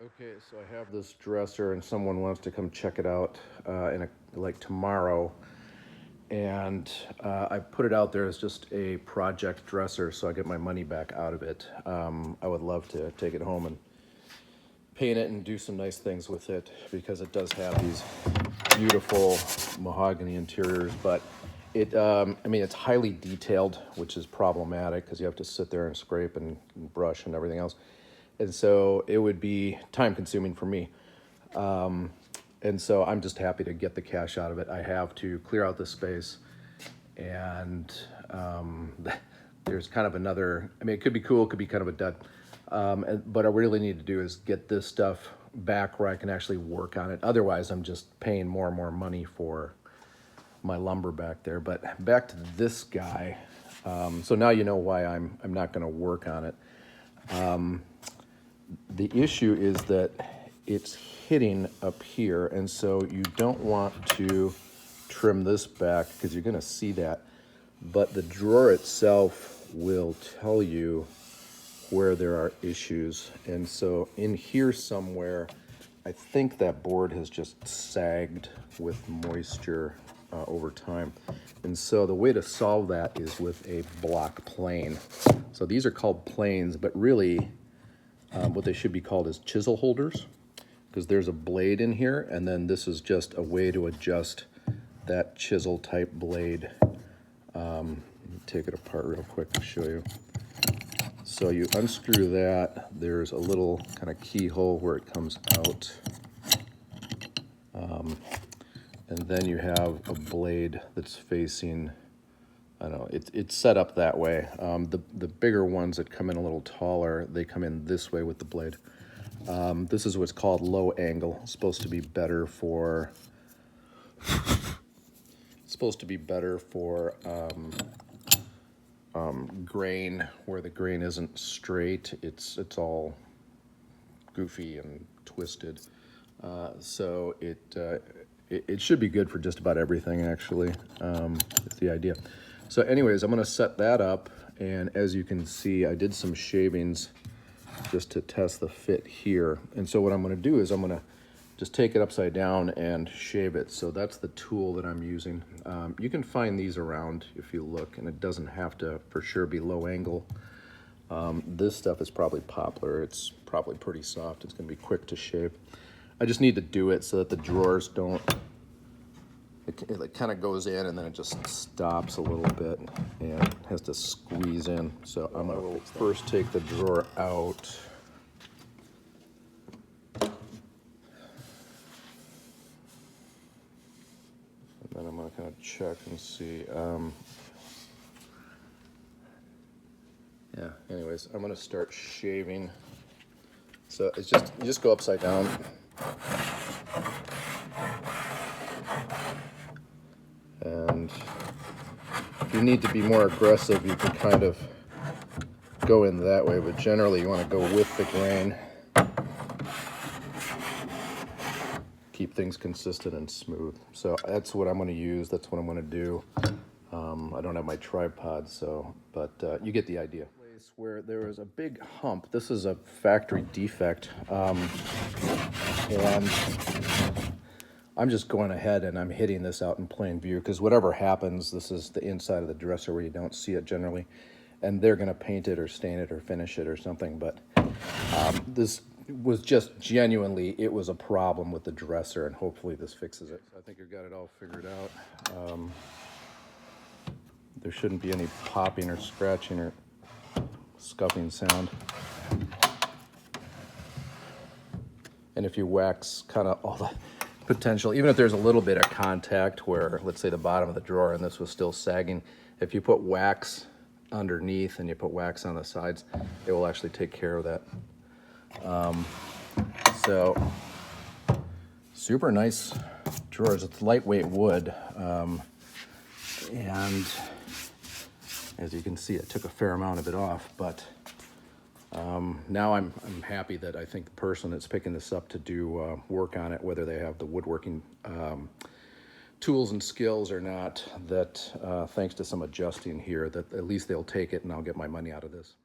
Okay, so I have this dresser and someone wants to come check it out like tomorrow. And I put it out there as just a project dresser so I get my money back out of it. I would love to take it home and paint it and do some nice things with it because it does have these beautiful mahogany interiors, but I mean, it's highly detailed, which is problematic because you have to sit there and scrape and brush and everything else. And so it would be time consuming for me. And so I'm just happy to get the cash out of it. I have to clear out the space, and there's kind of another, I mean, it could be cool, it could be kind of a dud. But what I really need to do is get this stuff back where I can actually work on it. Otherwise, I'm just paying more and more money for my lumber back there. But back to this guy. So now you know why I'm not going to work on it. The issue is that it's hitting up here, and so you don't want to trim this back because you're going to see that. But the drawer itself will tell you where there are issues. And so in here somewhere, I think that board has just sagged with moisture over time. And so the way to solve that is with a block plane. So these are called planes, but really what they should be called is chisel holders, because there's a blade in here, and then this is just a way to adjust that chisel type blade. Let me take it apart real quick to show you. So you unscrew that, there's a little kind of keyhole where it comes out. And then you have a blade that's facing, I don't know, it's set up that way. The bigger ones that come in a little taller, they come in this way with the blade. This is what's called low angle. It's supposed to be better for grain, where the grain isn't straight. It's all goofy and twisted. So it should be good for just about everything, actually. It's the idea. So anyways, I'm gonna set that up, and as you can see, I did some shavings just to test the fit here. And so what I'm gonna do is I'm gonna just take it upside down and shave it. So that's the tool that I'm using. You can find these around if you look, and it doesn't have to for sure be low angle. This stuff is probably poplar. It's probably pretty soft. It's gonna be quick to shave. I just need to do it so that the drawers don't, it kind of goes in and then it just stops a little bit and has to squeeze in. So I'm gonna first take the drawer out. And then I'm gonna kind of check and see. Yeah, anyways, I'm gonna start shaving. So it's just, you just go upside down. And if you need to be more aggressive, you can kind of go in that way, but generally you want to go with the grain. Keep things consistent and smooth. So that's what I'm going to use. That's what I'm going to do. I don't have my tripod, but you get the idea. Place where there was a big hump. This is a factory defect, and I'm just going ahead and I'm hitting this out in plain view because whatever happens, this is the inside of the dresser where you don't see it generally, and they're going to paint it or stain it or finish it or something. But this was just genuinely, it was a problem with the dresser, and hopefully this fixes it. So I think you've got it all figured out. There shouldn't be any popping or scratching or scuffing sound. And if you wax kind of all the potential, even if there's a little bit of contact where, let's say the bottom of the drawer and this was still sagging, if you put wax underneath and you put wax on the sides, it will actually take care of that. So super nice drawers. It's lightweight wood, and as you can see, I took a fair amount of it off, but now I'm happy that I think the person that's picking this up to do work on it, whether they have the woodworking tools and skills or not, that thanks to some adjusting here, that at least they'll take it and I'll get my money out of this.